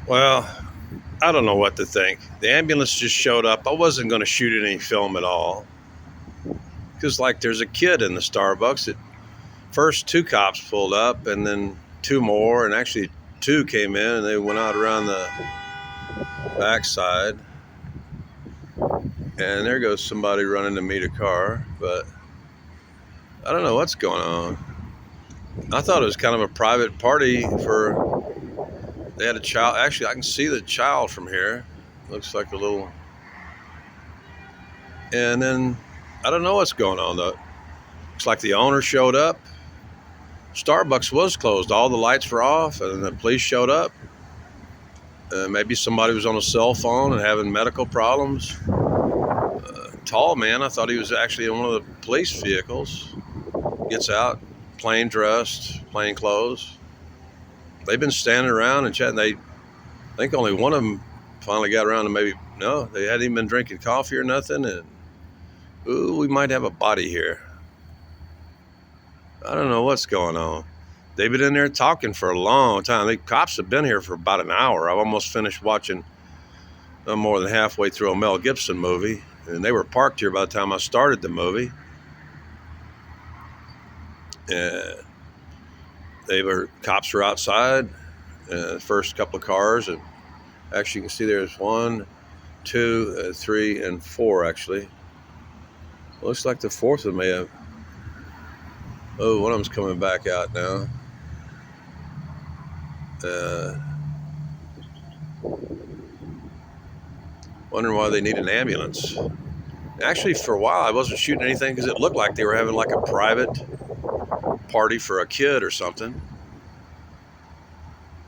Well, I don't know what to think. The ambulance just showed up. I wasn't going to shoot any film at all because, like, there's a kid in the Starbucks. At first, two cops pulled up, and then two more, and actually two came in, and they went out around the backside. And there goes somebody running to meet a car, but I don't know what's going on. I thought it was kind of a private party for. They had a child. Actually, I can see the child from here. Looks like a little. And then I don't know what's going on though. Looks like the owner showed up. Starbucks was closed. All the lights were off, and the police showed up. Maybe somebody was on a cell phone and having medical problems. Tall man. I thought he was actually in one of the police vehicles. Gets out, plain dressed, plain clothes. They've been standing around and chatting. I think only one of them finally got around to they hadn't even been drinking coffee or nothing. And ooh, we might have a body here. I don't know what's going on. They've been in there talking for a long time. The cops have been here for about an hour. I've almost finished watching. I'm more than halfway through a Mel Gibson movie, and they were parked here by the time I started the movie. And cops were outside. The first couple of cars, and actually you can see there's 1, 2, 3, and 4 actually. Looks like the fourth one may have. Oh, one of them's coming back out now. Wondering why they need an ambulance. Actually, for a while I wasn't shooting anything because it looked like they were having like a private party for a kid or something.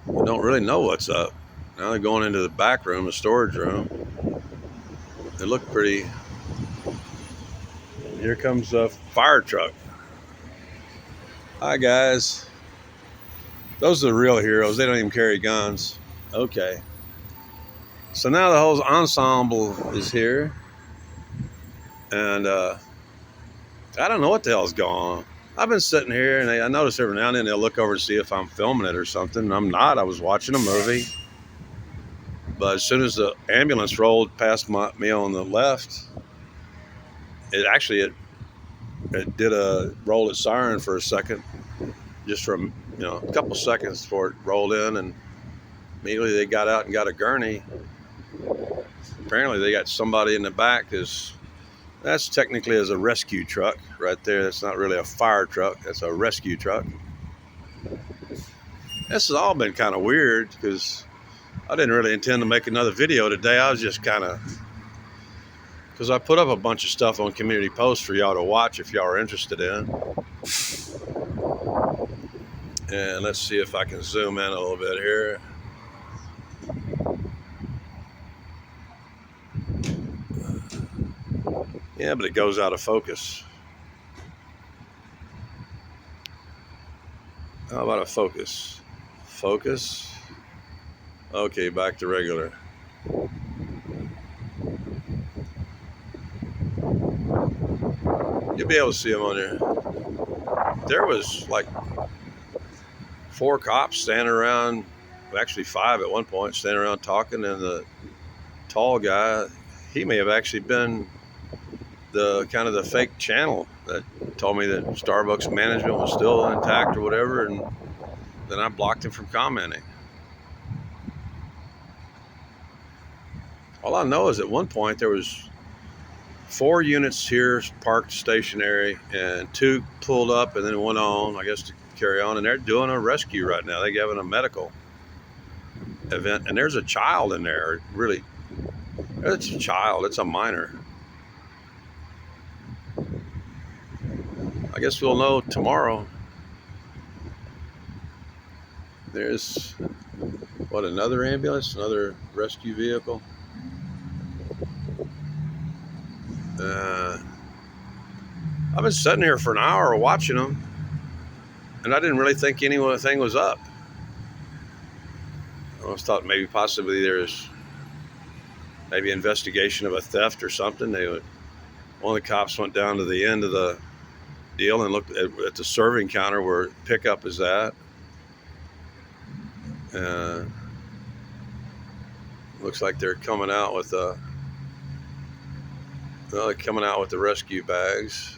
I don't really know what's up. Now they're going into the back room, the storage room. They look pretty. Here comes a fire truck. Hi guys. Those are the real heroes. They don't even carry guns. Okay. So now the whole ensemble is here. And I don't know what the hell's going on. I've been sitting here, and I notice every now and then they'll look over to see if I'm filming it or something. I'm not. I was watching a movie. But as soon as the ambulance rolled past me on the left, it did roll its siren for a second, just from a couple seconds before it rolled in, and immediately they got out and got a gurney. Apparently they got somebody in the back. That's technically as a rescue truck right there. That's not really a fire truck. That's a rescue truck. This has all been kind of weird because I didn't really intend to make another video today. I was just because I put up a bunch of stuff on community posts for y'all to watch if y'all are interested in. And let's see if I can zoom in a little bit here. Yeah, but it goes out of focus. How about a focus? Focus. Okay, back to regular. You'll be able to see them on there. There was like 4 cops standing around, actually 5 at one point, standing around talking, and the tall guy, he may have actually been the kind of the fake channel that told me that Starbucks management was still intact or whatever, and then I blocked him from commenting. All I know is at one point there was 4 units here parked stationary, and 2 pulled up and then went on, I guess, to carry on, and they're doing a rescue right now. They're having a medical event, and there's a child in there. Really, it's a child. It's a minor. I guess we'll know tomorrow. There's another ambulance, another rescue vehicle. I've been sitting here for an hour watching them, and I didn't really think anything was up. I always thought maybe possibly there's maybe investigation of a theft or something. One of the cops went down to the end of the deal and looked at the serving counter where pickup is at. Looks like they're coming out with the rescue bags.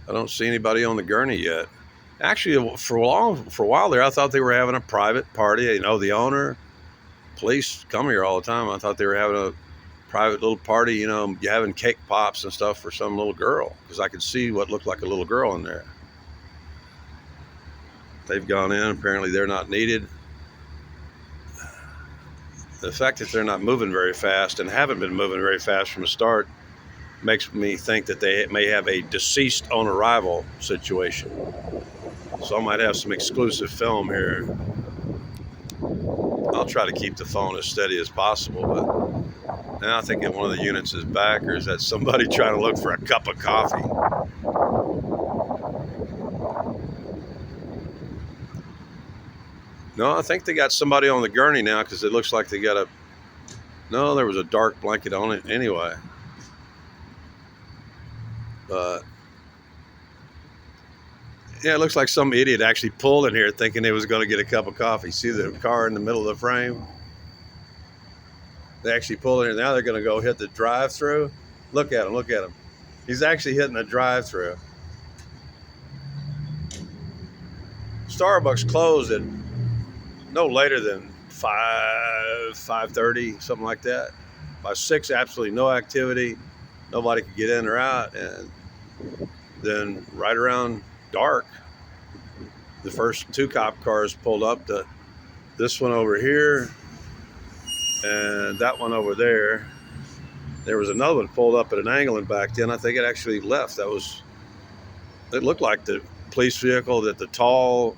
I don't see anybody on the gurney yet. Actually, for a while there, I thought they were having a private party. You know, the owner, police come here all the time. I thought they were having a private little party. You know, having cake pops and stuff for some little girl, because I could see what looked like a little girl in there. They've gone in. Apparently, they're not needed. The fact that they're not moving very fast and haven't been moving very fast from the start makes me think that they may have a deceased on arrival situation. So I might have some exclusive film here. I'll try to keep the phone as steady as possible, but now I think that one of the units is back, or is that somebody trying to look for a cup of coffee? No, I think they got somebody on the gurney now, because it looks like they got a... No, there was a dark blanket on it anyway. But yeah, it looks like some idiot actually pulled in here thinking they was going to get a cup of coffee. See the car in the middle of the frame? They actually pulled in here. Now they're going to go hit the drive-through. Look at him, look at him. He's actually hitting the drive-through. Starbucks closed at no later than 5:30, something like that. By 6, absolutely no activity. Nobody could get in or out. And then right around dark, the first 2 cop cars pulled up. This one over here and that one over there. There was another one pulled up at an angle and backed in. I think it actually left. It looked like the police vehicle that the tall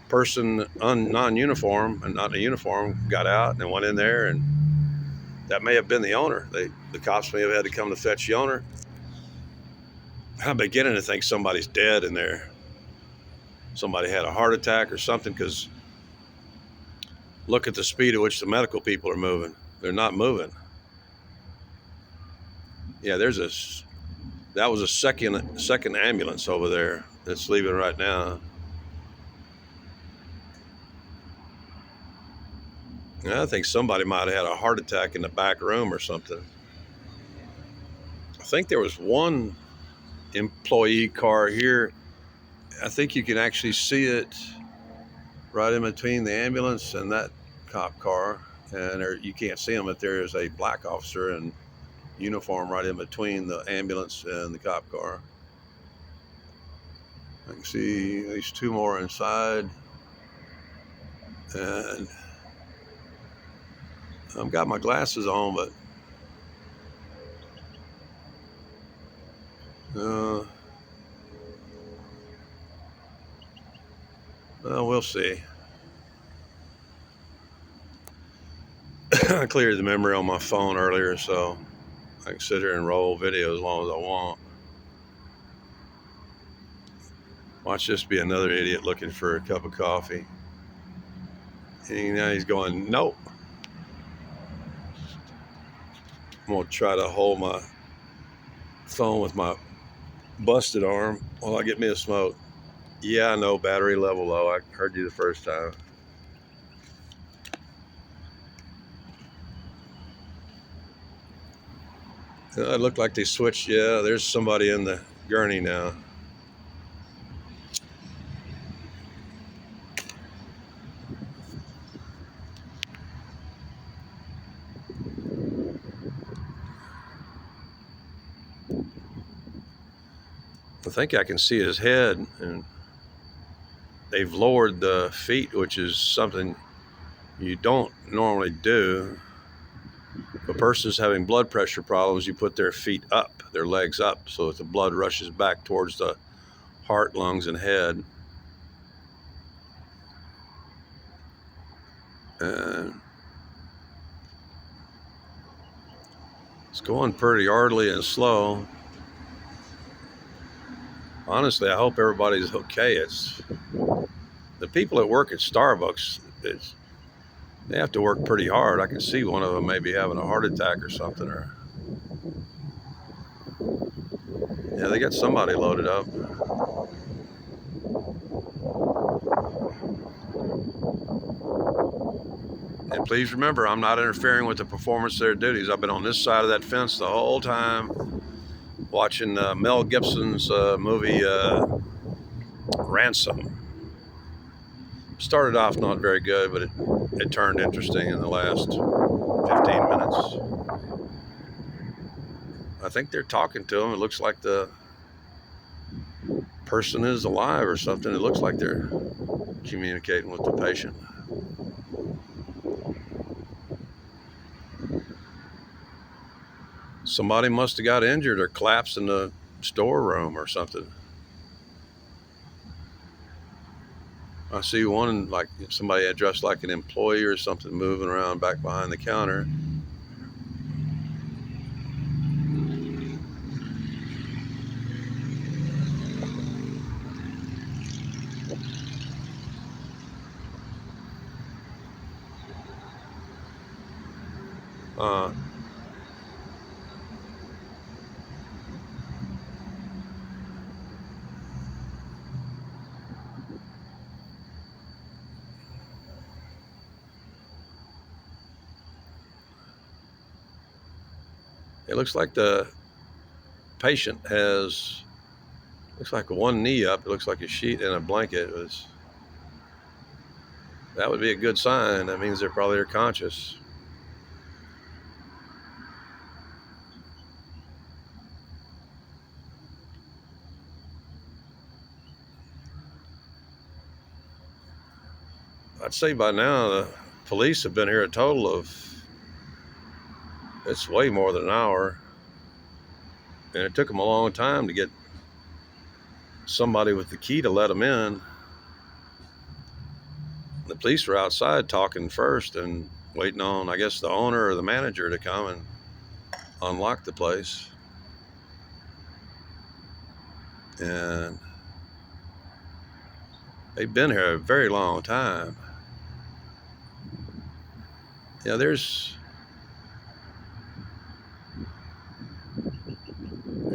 person, non-uniform and not in a uniform, got out and went in there, and that may have been the owner. The cops may have had to come to fetch the owner. I'm beginning to think somebody's dead in there. Somebody had a heart attack or something, because look at the speed at which the medical people are moving. They're not moving. Yeah, that was a second ambulance over there that's leaving right now. I think somebody might have had a heart attack in the back room or something. I think there was one employee car here. I think you can actually see it right in between the ambulance and that cop car. And you can't see him, but there is a black officer in uniform right in between the ambulance and the cop car. I can see at least 2 more inside. And I've got my glasses on, but well, we'll see. I cleared the memory on my phone earlier, so I can sit here and roll video as long as I want. Watch this be another idiot looking for a cup of coffee. And now he's going, nope. I'm going to try to hold my phone with my busted arm while I get me a smoke. Yeah, I know, battery level low. I heard you the first time. It looked like they switched. Yeah, there's somebody in the gurney now. I think I can see his head, and they've lowered the feet, which is something you don't normally do. If a person's having blood pressure problems, you put their feet up, their legs up, so that the blood rushes back towards the heart, lungs, and head. And it's going pretty orderly and slow. Honestly, I hope everybody's okay. It's the people that work at Starbucks, they have to work pretty hard. I can see one of them maybe having a heart attack or something. Or yeah, they got somebody loaded up. Please remember, I'm not interfering with the performance of their duties. I've been on this side of that fence the whole time watching Mel Gibson's movie Ransom. Started off not very good, but it turned interesting in the last 15 minutes. I think they're talking to him. It looks like the person is alive or something. It looks like they're communicating with the patient. Somebody must have got injured or collapsed in the storeroom or something. I see one, like somebody dressed like an employee or something, moving around back behind the counter. It looks like the patient has, looks like one knee up. It looks like a sheet and a blanket. That would be a good sign. That means they're probably conscious. I'd say by now the police have been here a total of, it's way more than an hour. And it took them a long time to get somebody with the key to let them in. The police were outside talking first and waiting on, I guess, the owner or the manager to come and unlock the place. And they've been here a very long time. Yeah, there's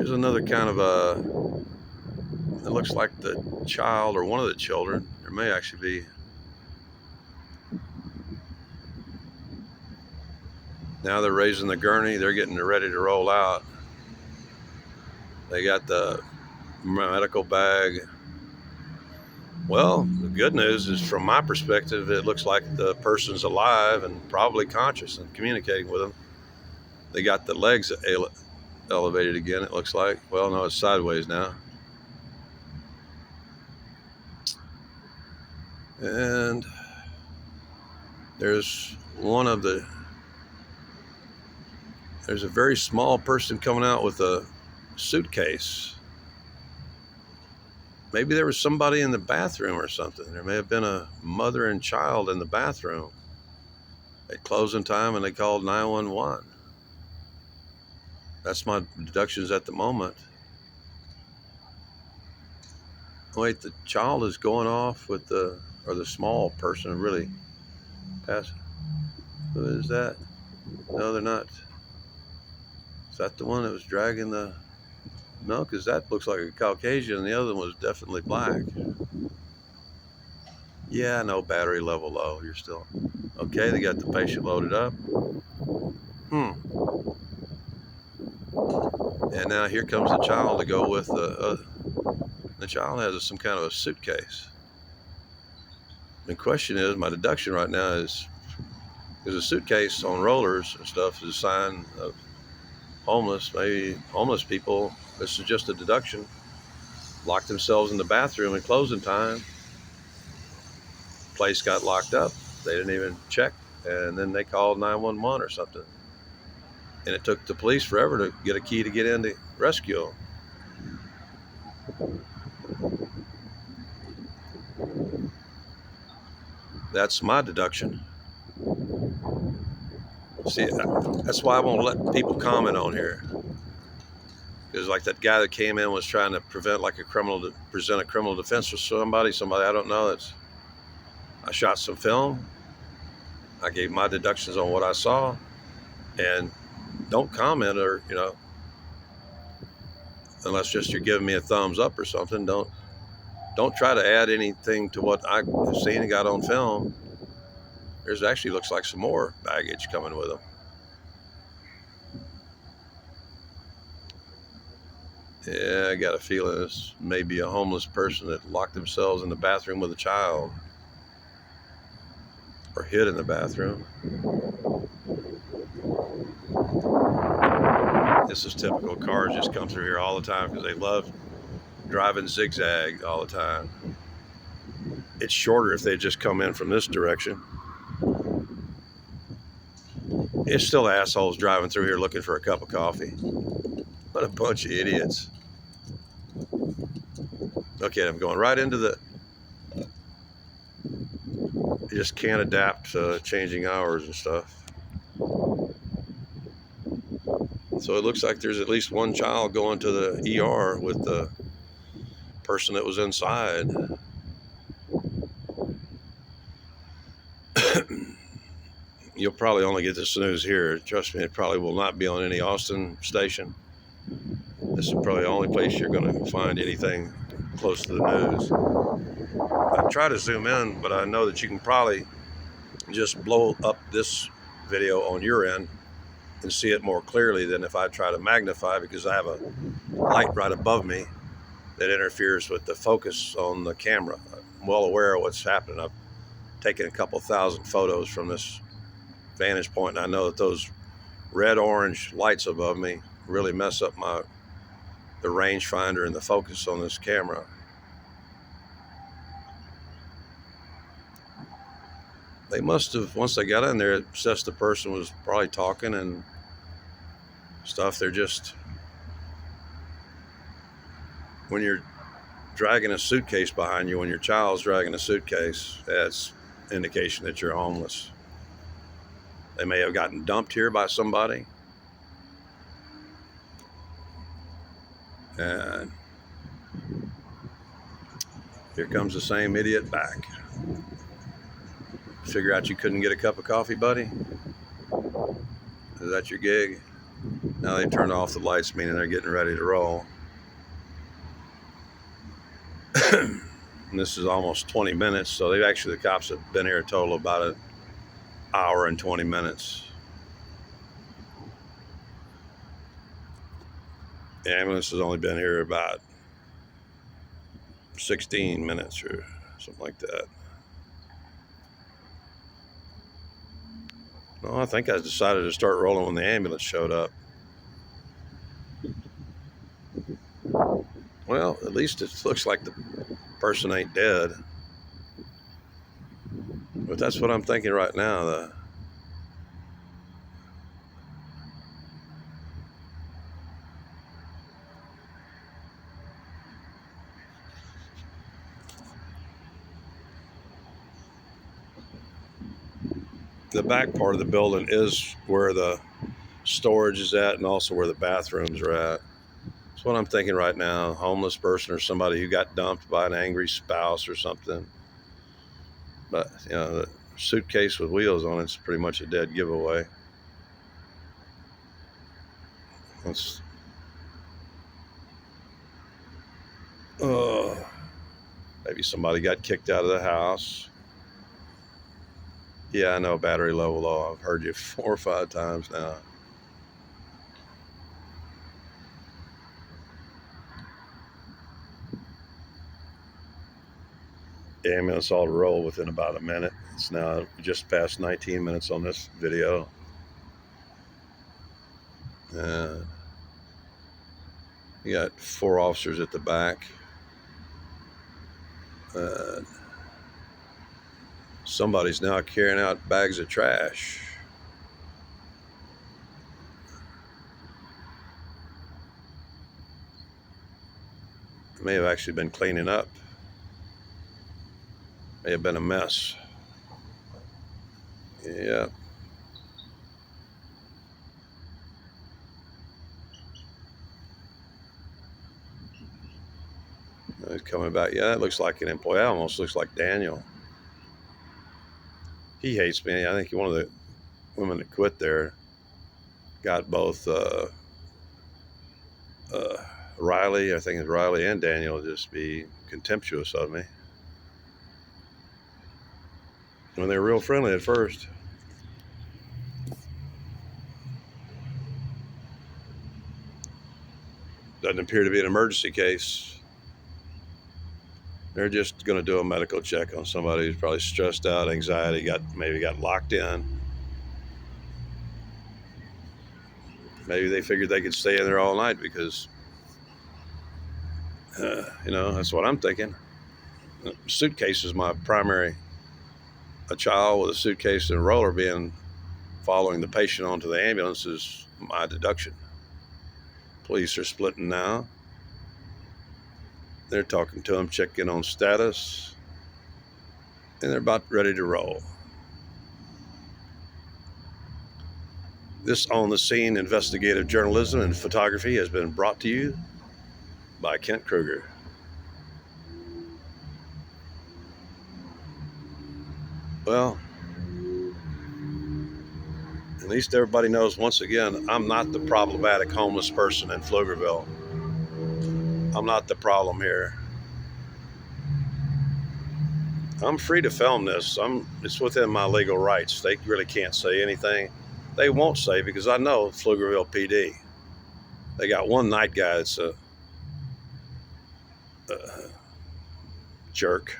another kind of it looks like the child or one of the children. There may actually be. Now they're raising the gurney. They're getting ready to roll out. They got the medical bag. Well, the good news is, from my perspective, it looks like the person's alive and probably conscious and communicating with them. They got the legs elevated again, it looks like. Well, no, it's sideways now. And there's there's a very small person coming out with a suitcase. Maybe there was somebody in the bathroom or something. There may have been a mother and child in the bathroom at closing time, and they called 911. That's my deductions at the moment. Wait, the child is going off with the small person really passing. Who is that? No, they're not. Is that the one that was dragging the... No, because that looks like a Caucasian, and the other one was definitely black. Yeah, no, battery level low. You're still... Okay, they got the patient loaded up. And now here comes the child to go with the child has some kind of a suitcase. The question is, my deduction right now is a suitcase on rollers and stuff is a sign of homeless, maybe homeless people. This is just a deduction. Locked themselves in the bathroom at closing time. Place got locked up. They didn't even check, and then they called 911 or something. And it took the police forever to get a key to get in to rescue them. That's my deduction. See, that's why I won't let people comment on here. Because like that guy that came in was trying to present a criminal defense for somebody I don't know. I shot some film. I gave my deductions on what I saw, and don't comment, or unless just you're giving me a thumbs up or something. Don't try to add anything to what I've seen and got on film. There's actually looks like some more baggage coming with them. Yeah, I got a feeling this may be a homeless person that locked themselves in the bathroom with a child or hid in the bathroom. This is typical. Cars just come through here all the time because they love driving zigzag all the time. It's shorter if they just come in from this direction. It's still assholes driving through here looking for a cup of coffee. What a bunch of idiots. Okay, I'm going right into the... You just can't adapt to changing hours and stuff. So it looks like there's at least one child going to the ER with the person that was inside. You'll probably only get this news here. Trust me, it probably will not be on any Austin station. This is probably the only place you're going to find anything close to the news. I try to zoom in, but I know that you can probably just blow up this video on your end and see it more clearly than if I try to magnify, because I have a light right above me that interferes with the focus on the camera. I'm well aware of what's happening. I've taken a couple thousand photos from this vantage point, and I know that those red-orange lights above me really mess up the rangefinder and the focus on this camera. They must have, once they got in there, it assessed the person was probably talking and stuff. They're just, when you're dragging a suitcase behind you, when your child's dragging a suitcase, that's indication that you're homeless. They may have gotten dumped here by somebody. And here comes the same idiot back. Figure out you couldn't get a cup of coffee, buddy? Is that your gig? Now they turned off the lights, meaning they're getting ready to roll. And this is almost 20 minutes, so they've actually, the cops have been here a total of about an hour and 20 minutes. The ambulance has only been here about 16 minutes or something like that. No, I think I decided to start rolling when the ambulance showed up. Well, at least it looks like the person ain't dead. But that's what I'm thinking right now. The back part of the building is where the storage is at, and also where the bathrooms are at. That's what I'm thinking right now. A homeless person or somebody who got dumped by an angry spouse or something. But, you know, the suitcase with wheels on it's pretty much a dead giveaway. Maybe somebody got kicked out of the house. Yeah, I know, battery low. I've heard you 4 or 5 times now. The ambulance ought to roll within about a minute. It's now just past 19 minutes on this video. You got 4 officers at the back. Somebody's now carrying out bags of trash. May have actually been cleaning up. May have been a mess. Yeah. He's coming back. Yeah, that looks like an employee. That almost looks like Daniel. He hates me. I think one of the women that quit there got both Riley, I think it's Riley, and Daniel just be contemptuous of me. when they were real friendly at first. Doesn't appear to be an emergency case. They're just going to do a medical check on somebody who's probably stressed out, anxiety, maybe got locked in. Maybe they figured they could stay in there all night because, that's what I'm thinking. Suitcase is my primary. A child with a suitcase and a roller following the patient onto the ambulance is my deduction. Police are splitting now. They're talking to him, checking on status, and they're about ready to roll. This on the scene investigative journalism and photography has been brought to you by Kent Kruger. Well, at least everybody knows once again, I'm not the problematic homeless person in Pflugerville. I'm not the problem here. I'm free to film this. It's within my legal rights. They really can't say anything. They won't say because I know Pflugerville PD. They got one night guy that's a jerk.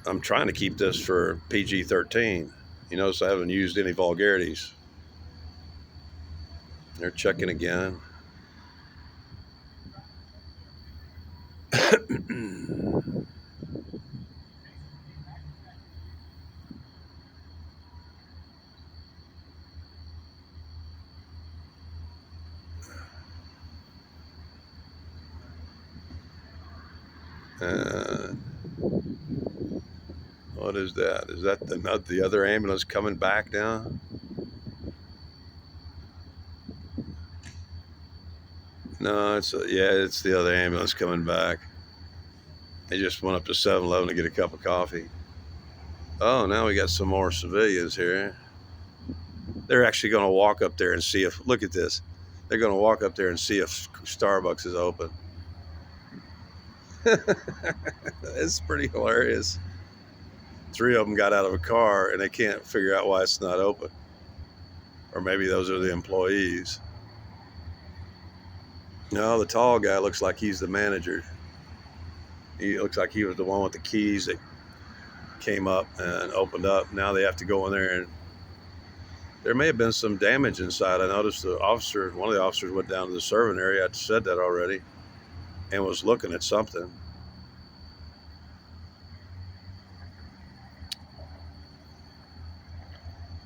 I'm trying to keep this for PG-13. You notice I haven't used any vulgarities. They're checking again. What is that? Is that the other ambulance coming back now? No, it's the other ambulance coming back. They just went up to 7-Eleven to get a cup of coffee. Oh, now we got some more civilians here. They're actually going to walk up there and see if, look at this. They're going to walk up there and see if Starbucks is open. It's pretty hilarious. 3 of them got out of a car and they can't figure out why it's not open. Or maybe those are the employees. No, the tall guy looks like he's the manager. He looks like he was the one with the keys that came up and opened up. Now they have to go in there, and there may have been some damage inside. I noticed one of the officers went down to the serving area. I said that already, and was looking at something.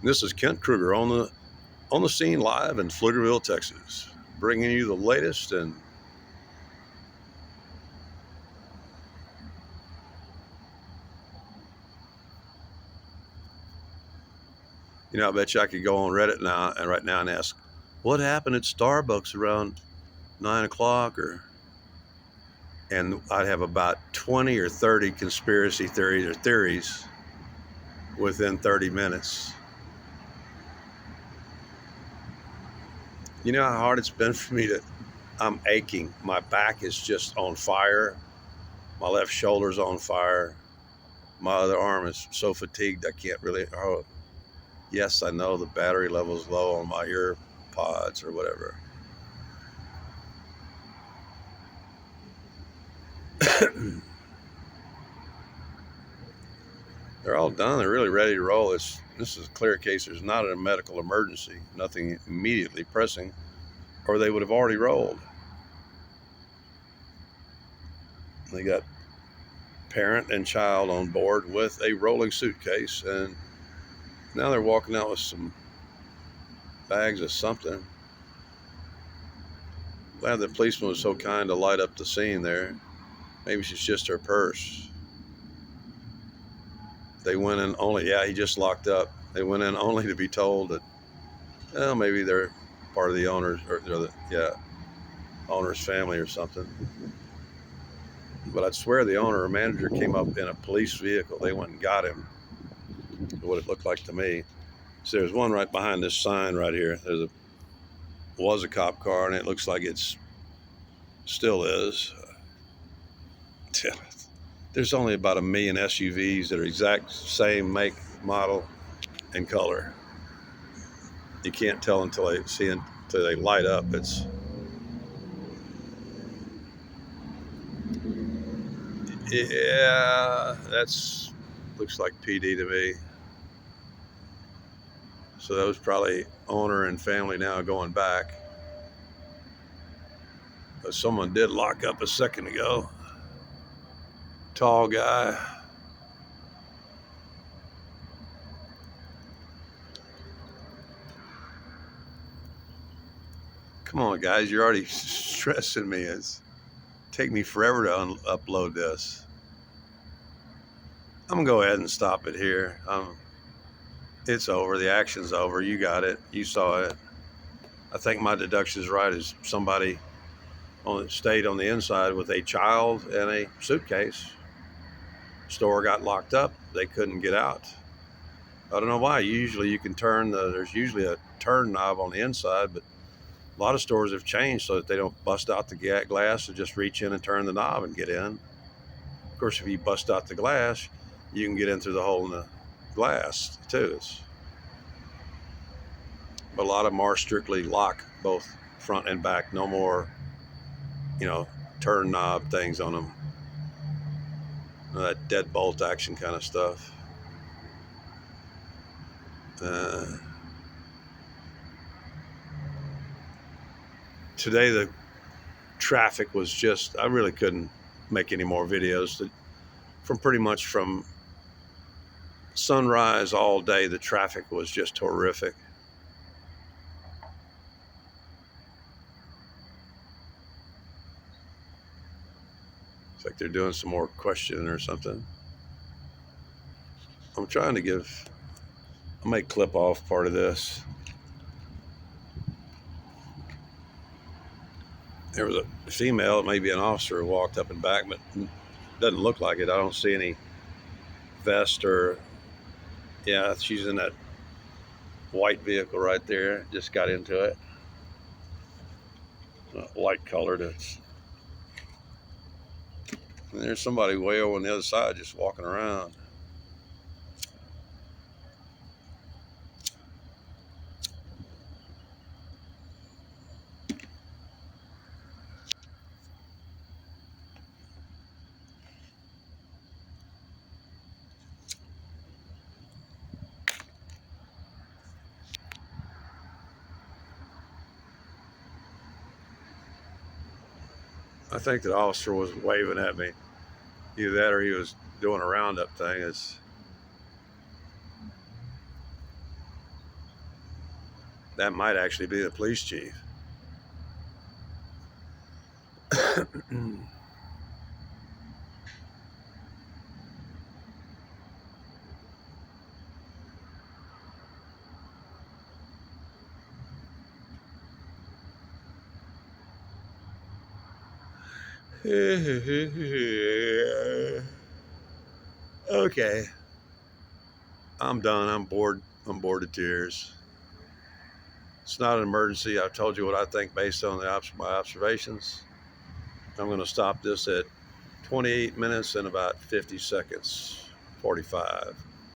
This is Kent Kruger on the scene live in Pflugerville, Texas, bringing you the latest and I bet you I could go on Reddit right now and ask, what happened at Starbucks around 9 o'clock? And I'd have about 20 or 30 conspiracy theories within 30 minutes. You know how hard it's been for me I'm aching. My back is just on fire. My left shoulder's on fire. My other arm is so fatigued I can't really, yes, I know the battery level's low on my ear pods or whatever. They're all done. They're really ready to roll. This is a clear case. There's not a medical emergency, nothing immediately pressing, or they would have already rolled. They got parent and child on board with a rolling suitcase, and now they're walking out with some bags of something. Glad the policeman was so kind to light up the scene there. Maybe it's just her purse. They went in he just locked up. They went in only to be told that, well, maybe they're part of the owner's, owner's family or something. But I'd swear the owner or manager came up in a police vehicle. They went and got him. What it looked like to me. So there's one right behind this sign right here. Was a cop car, and it looks like it's still is. There's only about 1 million SUVs that are exact same make, model, and color. You can't tell until they light up. Yeah, that's looks like PD to me. So that was probably owner and family now going back. But someone did lock up a second ago. Tall guy. Come on, guys, you're already stressing me. It's take me forever to upload this. I'm gonna go ahead and stop it here. It's over. The action's over. You got it. You saw it. I think my deduction is right. Is somebody stayed on the inside with a child and a suitcase. Store got locked up. They couldn't get out. I don't know why. Usually you can there's usually a turn knob on the inside, but a lot of stores have changed so that they don't bust out the glass and just reach in and turn the knob and get in. Of course, if you bust out the glass, you can get in through the hole in the glass too. But a lot of them are strictly lock, both front and back. No more, turn knob things on them. That deadbolt action kind of stuff. Today the traffic was just, I really couldn't make any more videos. From sunrise all day, the traffic was just horrific. It's like they're doing some more questioning or something. I might clip off part of this. There was a female, it may be an officer, who walked up and back, but doesn't look like it. I don't see any vest yeah, she's in that white vehicle right there. Just got into it. Light colored. And there's somebody way over on the other side just walking around. I think the officer was waving at me. Either that or he was doing a roundup thing. That might actually be the police chief. Okay. I'm done. I'm bored. I'm bored to tears. It's not an emergency. I've told you what I think based on my observations. I'm going to stop this at 28 minutes and about 50 seconds, 45.